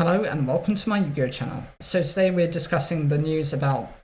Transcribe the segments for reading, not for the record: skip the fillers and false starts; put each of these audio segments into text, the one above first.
Hello and welcome to my Yu-Gi-Oh channel. So today we're discussing the news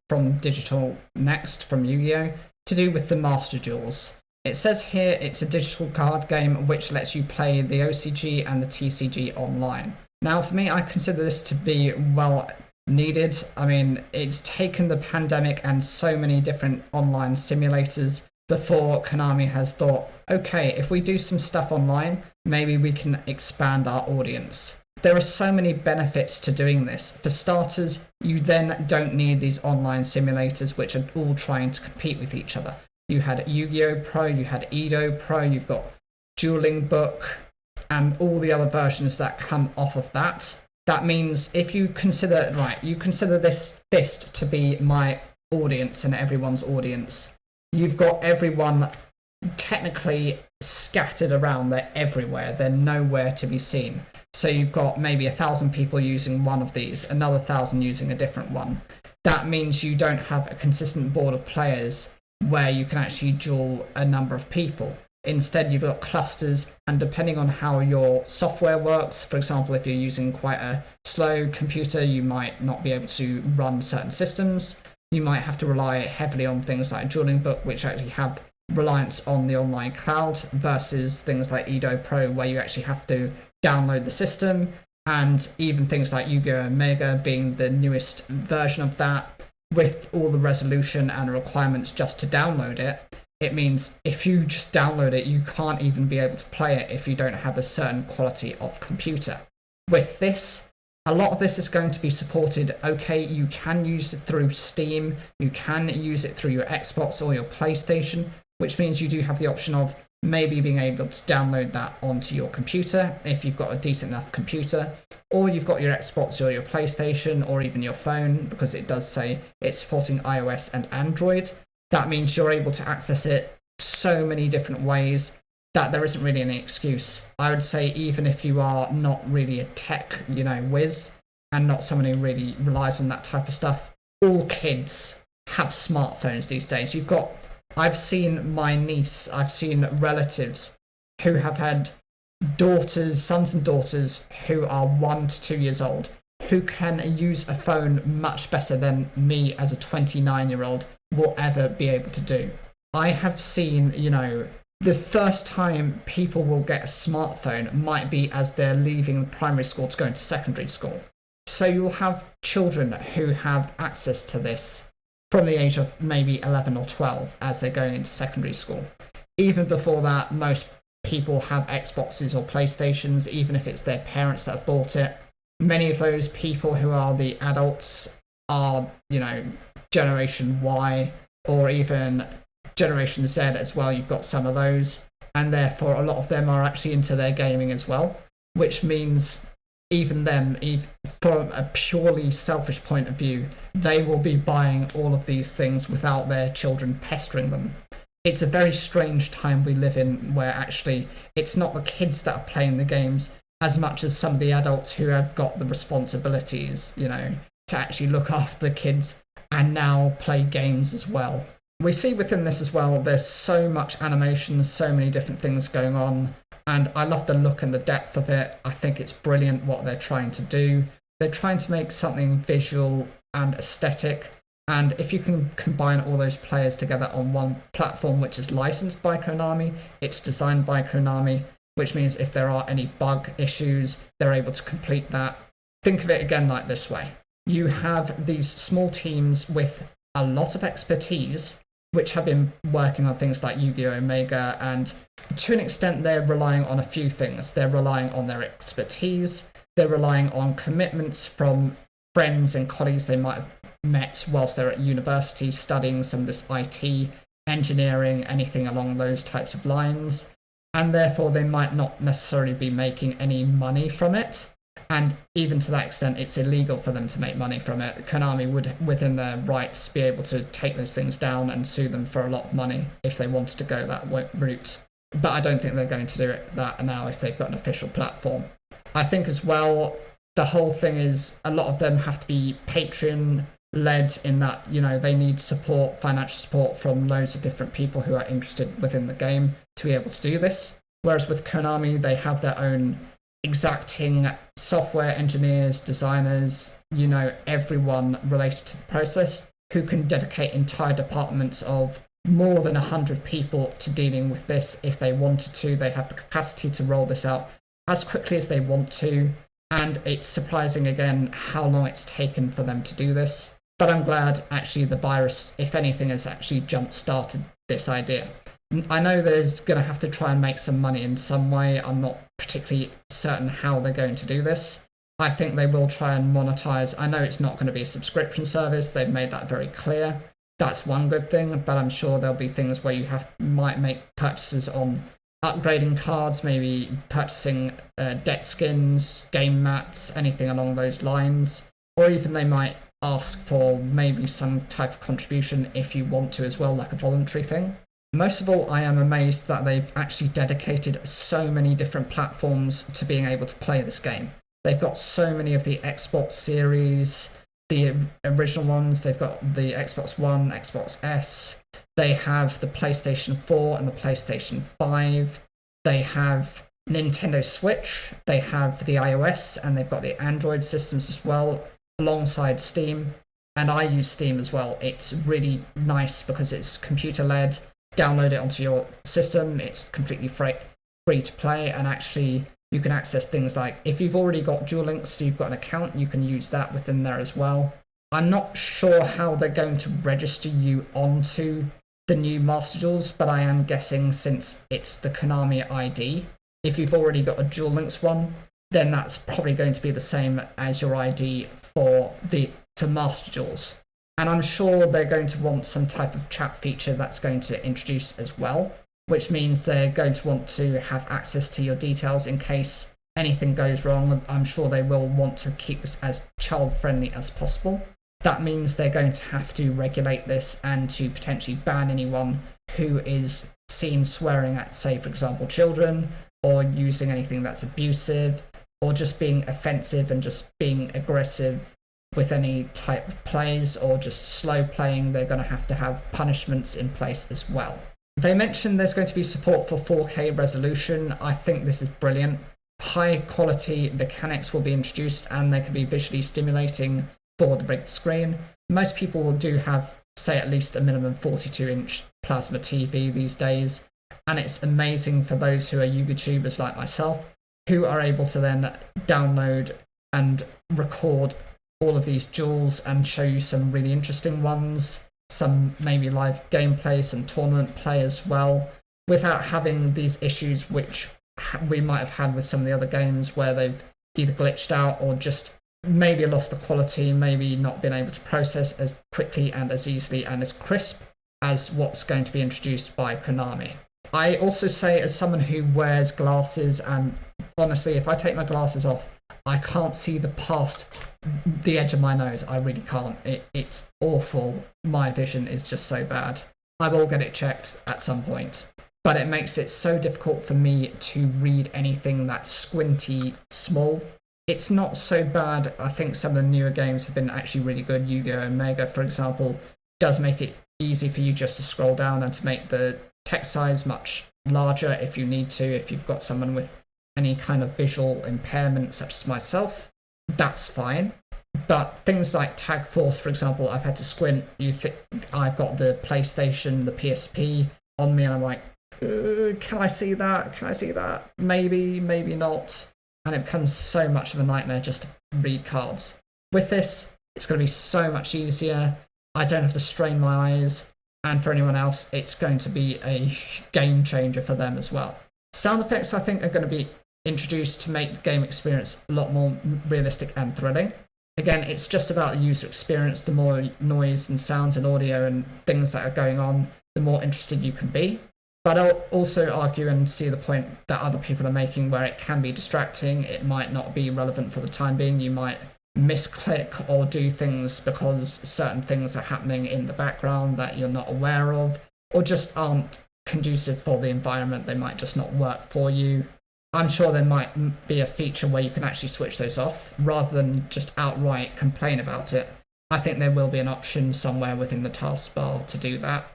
from Digital Next from Yu-Gi-Oh to do with the Master Duels. It says here it's a digital card game which lets you play the OCG and the TCG online. Now for me, I consider this to be well needed. I mean, it's taken the pandemic and so many different online simulators before Konami has thought, okay, if we do some stuff online, maybe we can expand our audience. There are so many benefits to doing this. For starters, you then don't need these online simulators which are all trying to compete with each other. You had Yu-Gi-Oh! Pro, you had Edo Pro, you've got Dueling Book, and all the other versions that come off of that. That means if you consider, you consider this fist to be my audience and everyone's audience. You've got everyone technically scattered around, they're everywhere, they're nowhere to be seen. So you've got maybe 1,000 people using one of these, another 1,000 using a different one. That means you don't have a consistent board of players where you can actually duel a number of people. Instead, you've got clusters, and depending on how your software works, for example, if you're using quite a slow computer, you might not be able to run certain systems. You might have to rely heavily on things like Dueling Book, which actually have reliance on the online cloud, versus things like Edo Pro, where you actually have to download the system, and even things like Yu-Gi-Oh! Omega being the newest version of that, with all the resolution and requirements just to download it. It means if you just download it, you can't even be able to play it if you don't have a certain quality of computer. With this, a lot of this is going to be supported. Okay, you can use it through Steam, you can use it through your Xbox or your PlayStation, which means you do have the option of maybe being able to download that onto your computer if you've got a decent enough computer, or you've got your Xbox or your PlayStation or even your phone, because it does say it's supporting iOS and Android. That means you're able to access it so many different ways that there isn't really any excuse. I would say even if you are not really a tech, whiz, and not someone who really relies on that type of stuff, all kids have smartphones these days. I've seen my niece, I've seen relatives who have had sons and daughters who are 1 to 2 years old, who can use a phone much better than me as a 29-year-old will ever be able to do. I have seen, the first time people will get a smartphone might be as they're leaving primary school to go into secondary school. So you'll have children who have access to this from the age of maybe 11 or 12 as they're going into secondary school. Even before that, most people have Xboxes or PlayStations, even if it's their parents that have bought it. Many of those people who are the adults are, Generation Y or even Generation Z as well. You've got some of those, and therefore a lot of them are actually into their gaming as well, which means even them, from a purely selfish point of view, they will be buying all of these things without their children pestering them. It's a very strange time we live in where actually it's not the kids that are playing the games as much as some of the adults who have got the responsibilities, to actually look after the kids and now play games as well. We see within this as well, there's so much animation, so many different things going on, and I love the look and the depth of it. I think it's brilliant what they're trying to do. They're trying to make something visual and aesthetic, and if you can combine all those players together on one platform which is licensed by Konami, it's designed by Konami, which means if there are any bug issues, they're able to complete that. Think of it again like this way. You have these small teams with a lot of expertise, which have been working on things like Yu-Gi-Oh! Omega, and to an extent they're relying on a few things. They're relying on their expertise, they're relying on commitments from friends and colleagues they might have met whilst they're at university studying some of this IT, engineering, anything along those types of lines, and therefore they might not necessarily be making any money from it. And even to that extent, it's illegal for them to make money from it. Konami would, within their rights, be able to take those things down and sue them for a lot of money if they wanted to go that route. But I don't think they're going to do that now if they've got an official platform. I think as well, the whole thing is a lot of them have to be Patreon-led in that, they need support, financial support from loads of different people who are interested within the game to be able to do this. Whereas with Konami, they have their own exacting software engineers, designers, everyone related to the process who can dedicate entire departments of more than 100 people to dealing with this if they wanted to. They have the capacity to roll this out as quickly as they want to, and it's surprising again how long it's taken for them to do this. But I'm glad actually the virus, if anything, has actually jump-started this idea. I know there's going to have to try and make some money in some way. I'm not particularly certain how they're going to do this. I think they will try and monetize. I know it's not going to be a subscription service. They've made that very clear. That's one good thing, but I'm sure there'll be things where you might make purchases on upgrading cards, maybe purchasing deck skins, game mats, anything along those lines. Or even they might ask for maybe some type of contribution if you want to as well, like a voluntary thing. Most of all, I am amazed that they've actually dedicated so many different platforms to being able to play this game. They've got so many of the Xbox series, the original ones. They've got the Xbox One, Xbox S. They have the PlayStation 4 and the PlayStation 5. They have Nintendo Switch. They have the iOS, and they've got the Android systems as well, alongside Steam. And I use Steam as well. It's really nice because it's computer-led. Download it onto your system. It's completely free to play, and actually you can access things like, if you've already got Duel Links, so you've got an account, you can use that within there as well. I'm not sure how they're going to register you onto the new Master Duels, but I am guessing since it's the Konami ID, if you've already got a Duel Links one, then that's probably going to be the same as your ID for Master Duels. And I'm sure they're going to want some type of chat feature that's going to introduce as well, which means they're going to want to have access to your details in case anything goes wrong. I'm sure they will want to keep this as child-friendly as possible. That means they're going to have to regulate this and to potentially ban anyone who is seen swearing at, say, for example, children, or using anything that's abusive, or just being offensive and just being aggressive with any type of plays, or just slow playing. They're going to have punishments in place as well. They mentioned there's going to be support for 4K resolution. I think this is brilliant. High quality mechanics will be introduced, and they can be visually stimulating for the big screen. Most people do have, say, at least a minimum 42-inch plasma TV these days, and it's amazing for those who are YouTubers like myself, who are able to then download and record all of these duels and show you some really interesting ones, some maybe live gameplay, some tournament play as well, without having these issues which we might have had with some of the other games where they've either glitched out or just maybe lost the quality, maybe not been able to process as quickly and as easily and as crisp as what's going to be introduced by Konami. I also say, as someone who wears glasses, and honestly, if I take my glasses off, I can't see past the edge of my nose. I really can't. It's awful. My vision is just so bad. I will get it checked at some point. But it makes it so difficult for me to read anything that's squinty small. It's not so bad. I think some of the newer games have been actually really good. Yugioh and Mega, for example, does make it easy for you just to scroll down and to make the text size much larger if you need to, if you've got someone with any kind of visual impairment such as myself. That's fine. But things like Tag Force, for example, I've had to squint. I've got the PlayStation, the PSP on me, and I'm like, can I see that? Can I see that? Maybe, maybe not. And it becomes so much of a nightmare just to read cards. With this, it's going to be so much easier. I don't have to strain my eyes. And for anyone else, it's going to be a game changer for them as well. Sound effects, I think, are going to be introduced to make the game experience a lot more realistic and thrilling. Again, it's just about the user experience. The more noise and sounds and audio and things that are going on, the more interested you can be. But I'll also argue and see the point that other people are making where it can be distracting. It might not be relevant for the time being. You might misclick or do things because certain things are happening in the background that you're not aware of, or just aren't conducive for the environment. They might just not work for you. I'm sure there might be a feature where you can actually switch those off rather than just outright complain about it. I think there will be an option somewhere within the taskbar to do that,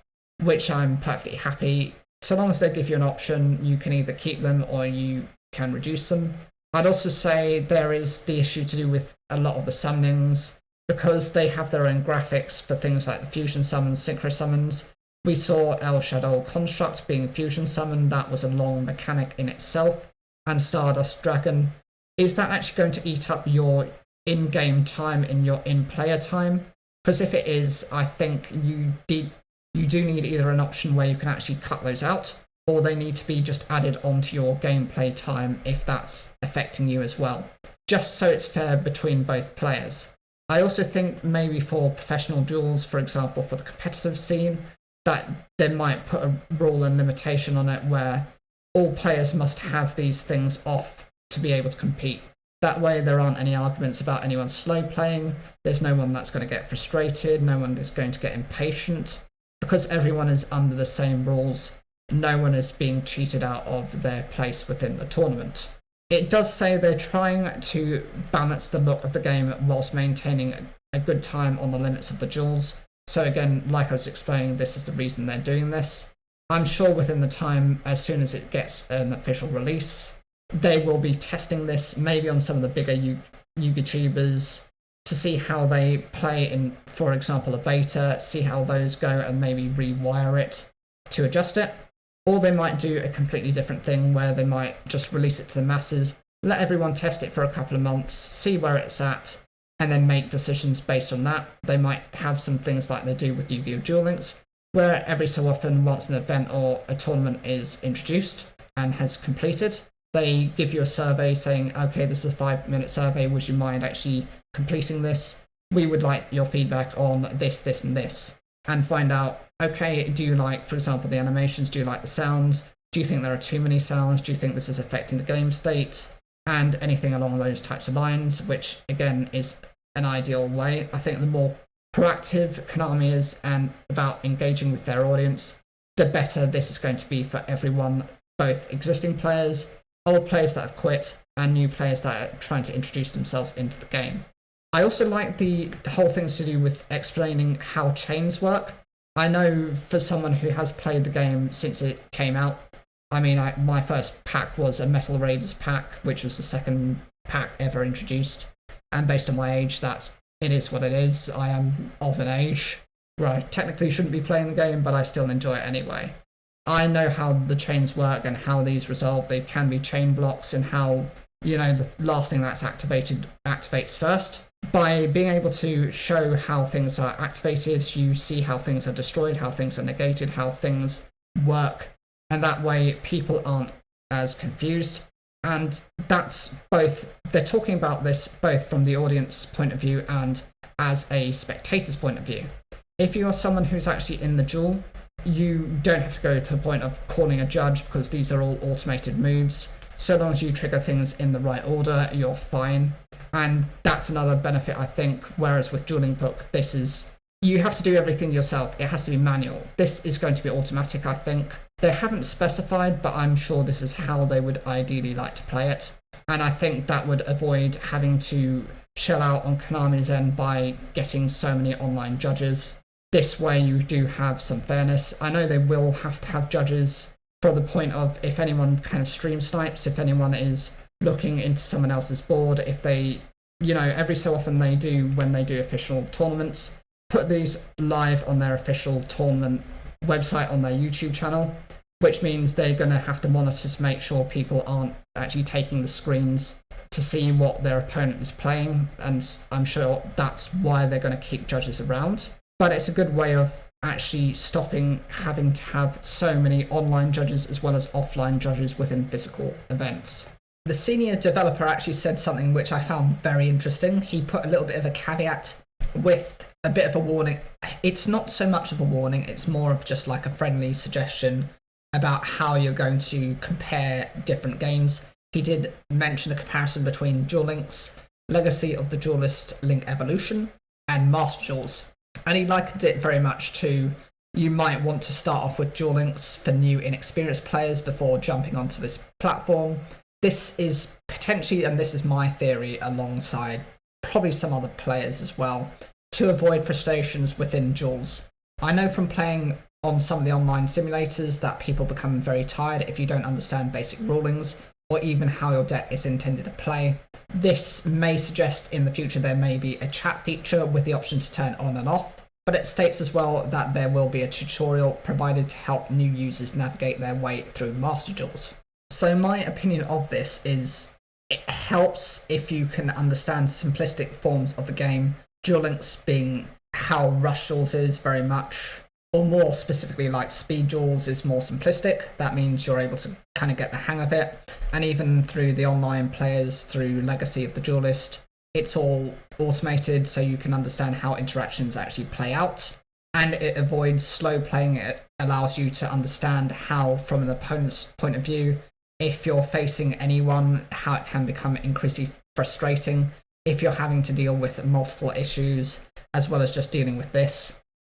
which I'm perfectly happy. So long as they give you an option, you can either keep them or you can reduce them. I'd also say there is the issue to do with a lot of the summonings, because they have their own graphics for things like the fusion summons, synchro summons. We saw El Shadow Construct being fusion summoned, that was a long mechanic in itself, and Stardust Dragon. Is that actually going to eat up your in-game time and your in-player time? Because if it is, I think you do need either an option where you can actually cut those out, or they need to be just added onto your gameplay time if that's affecting you as well, just so it's fair between both players. I also think maybe for professional duels, for example, for the competitive scene, that they might put a rule and limitation on it where all players must have these things off to be able to compete. That way there aren't any arguments about anyone slow playing, there's no one that's going to get frustrated, no one is going to get impatient, because everyone is under the same rules, no one is being cheated out of their place within the tournament. It does say they're trying to balance the look of the game whilst maintaining a good time on the limits of the duels. So again, like I was explaining, this is the reason they're doing this. I'm sure within the time, as soon as it gets an official release, they will be testing this maybe on some of the bigger YouTubers to see how they play in, for example, a beta, see how those go and maybe rewire it to adjust it. Or they might do a completely different thing where they might just release it to the masses, let everyone test it for a couple of months, see where it's at, and then make decisions based on that. They might have some things like they do with Yu-Gi-Oh! Duel Links, where every so often, once an event or a tournament is introduced and has completed, they give you a survey saying, okay, this is a 5-minute survey, would you mind actually completing this? We would like your feedback on this, this, and this. And find out, okay, do you like, for example, the animations? Do you like the sounds? Do you think there are too many sounds? Do you think this is affecting the game state? And anything along those types of lines, which again is an ideal way. I think the more proactive Konami is and about engaging with their audience, the better this is going to be for everyone, both existing players, old players that have quit, and new players that are trying to introduce themselves into the game. I also like the whole things to do with explaining how chains work. I know for someone who has played the game since it came out, I mean, my first pack was a Metal Raiders pack, which was the second pack ever introduced. And based on my age, it is what it is. I am of an age where I technically shouldn't be playing the game, but I still enjoy it anyway. I know how the chains work and how these resolve. They can be chain blocks and how, the last thing that's activated activates first. By being able to show how things are activated, you see how things are destroyed, how things are negated, how things work, and that way people aren't as confused. And that's both, they're talking about this both from the audience point of view and as a spectator's point of view. If you are someone who's actually in the duel, you don't have to go to the point of calling a judge because these are all automated moves. So long as you trigger things in the right order, you're fine. And that's another benefit, I think, whereas with Dueling Book, you have to do everything yourself. It has to be manual. This is going to be automatic, I think. They haven't specified, but I'm sure this is how they would ideally like to play it. And I think that would avoid having to shell out on Konami's end by getting so many online judges. This way you do have some fairness. I know they will have to have judges for the point of if anyone kind of stream snipes, if anyone is looking into someone else's board, if they, every so often they do, when they do official tournaments, put these live on their official tournament website on their YouTube channel, which means they're going to have to monitor to make sure people aren't actually taking the screens to see what their opponent is playing, and I'm sure that's why they're going to keep judges around. But it's a good way of actually stopping having to have so many online judges as well as offline judges within physical events. The senior developer actually said something which I found very interesting. He put a little bit of a caveat with a bit of a warning. It's not so much of a warning, it's more of just like a friendly suggestion about how you're going to compare different games. He did mention the comparison between Duel Links, Legacy of the Duelist Link Evolution, and Master Duels. And he likened it very much to, you might want to start off with Duel Links for new inexperienced players before jumping onto this platform. This is potentially, and this is my theory alongside probably some other players as well, to avoid frustrations within duels. I know from playing on some of the online simulators that people become very tired if you don't understand basic rulings or even how your deck is intended to play. This may suggest in the future there may be a chat feature with the option to turn on and off, but it states as well that there will be a tutorial provided to help new users navigate their way through Master Duels. So my opinion of this is it helps if you can understand simplistic forms of the game, Duel Links being how Rush Duels is very much, or more specifically like Speed Duels is more simplistic. That means you're able to kind of get the hang of it, and even through the online players, through Legacy of the Duelist, it's all automated so you can understand how interactions actually play out, and it avoids slow playing. It allows you to understand how, from an opponent's point of view, if you're facing anyone, how it can become increasingly frustrating if you're having to deal with multiple issues, as well as just dealing with this.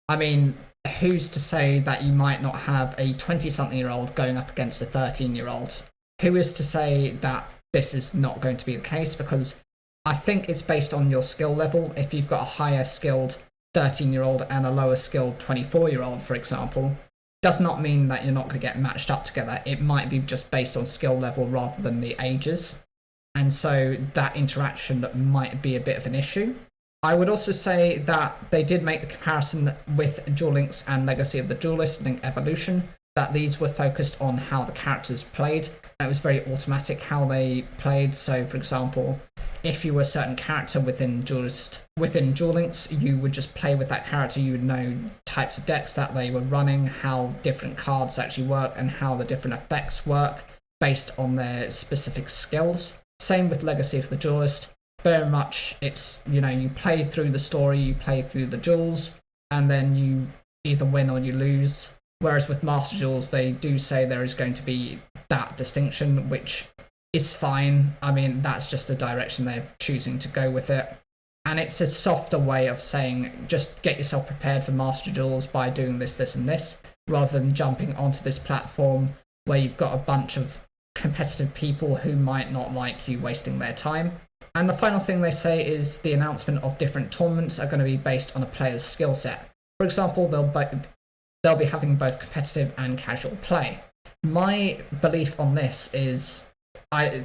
I mean, who's to say that you might not have a 20-something-year-old going up against a 13-year-old? Who is to say that this is not going to be the case? Because I think it's based on your skill level. If you've got a higher skilled 13-year-old and a lower skilled 24-year-old, for example, does not mean that you're not going to get matched up together. It might be just based on skill level rather than the ages. And so that interaction might be a bit of an issue. I would also say that they did make the comparison with Duel Links and Legacy of the Duelist and Evolution, that these were focused on how the characters played. And it was very automatic how they played. So, for example, if you were a certain character within Duel Links, you would just play with that character. You would know types of decks that they were running, how different cards actually work, and how the different effects work based on their specific skills. Same with Legacy of the Duelist. Very much it's, you play through the story, you play through the duels, and then you either win or you lose. Whereas with Master Duels, they do say there is going to be that distinction, which is fine. I mean, that's just the direction they're choosing to go with it. And it's a softer way of saying, just get yourself prepared for Master Duels by doing this, this, and this, rather than jumping onto this platform where you've got a bunch of competitive people who might not like you wasting their time. And the final thing they say is the announcement of different tournaments are going to be based on a player's skill set. For example, they'll be having both competitive and casual play. My belief on this is,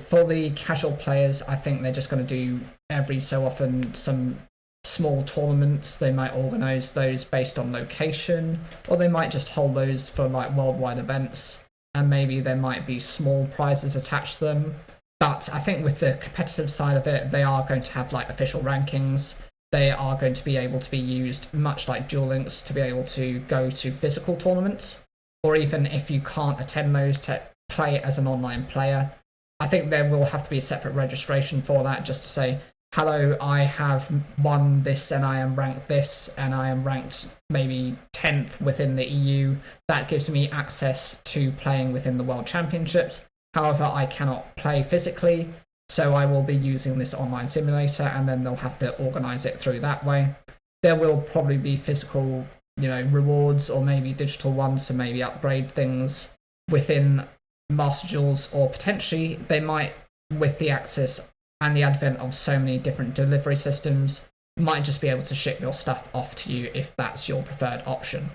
for the casual players, I think they're just going to do every so often some small tournaments. They might organise those based on location, or they might just hold those for like worldwide events, and maybe there might be small prizes attached to them. But I think with the competitive side of it, they are going to have like official rankings. They are going to be able to be used, much like Duel Links, to be able to go to physical tournaments, or even if you can't attend those, to play as an online player. I think there will have to be a separate registration for that, just to say, hello, I have won this and I am ranked this, and I am ranked maybe 10th within the EU. That gives me access to playing within the World Championships. However, I cannot play physically, so I will be using this online simulator, and then they'll have to organise it through that way. There will probably be physical, rewards, or maybe digital ones to maybe upgrade things within Master Duels, or potentially they might, with the access and the advent of so many different delivery systems, might just be able to ship your stuff off to you if that's your preferred option.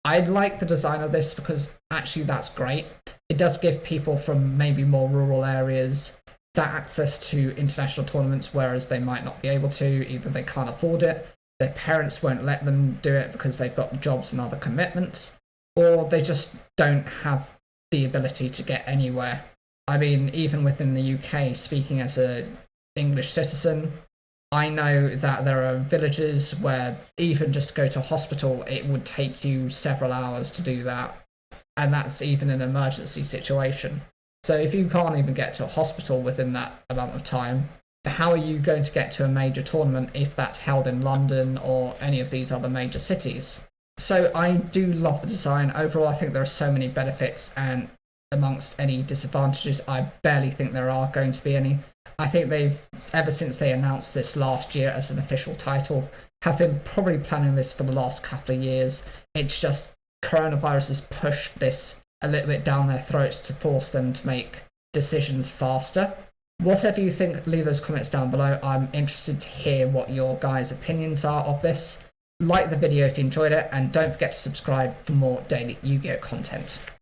I like the design of this because actually that's great. It does give people from maybe more rural areas that access to international tournaments, whereas they might not be able to. Either they can't afford it, their parents won't let them do it because they've got jobs and other commitments, or they just don't have the ability to get anywhere. I mean, even within the UK, speaking as an English citizen, I know that there are villages where even just to go to a hospital, it would take you several hours to do that. And that's even an emergency situation. So if you can't even get to a hospital within that amount of time, how are you going to get to a major tournament if that's held in London or any of these other major cities? So I do love the design. Overall, I think there are so many benefits, and amongst any disadvantages, I barely think there are going to be any. I think they've, ever since they announced this last year as an official title, have been probably planning this for the last couple of years. It's just coronavirus has pushed this a little bit down their throats to force them to make decisions faster. Whatever you think, leave those comments down below. I'm interested to hear what your guys' opinions are of this. Like the video if you enjoyed it, and don't forget to subscribe for more daily Yu-Gi-Oh content.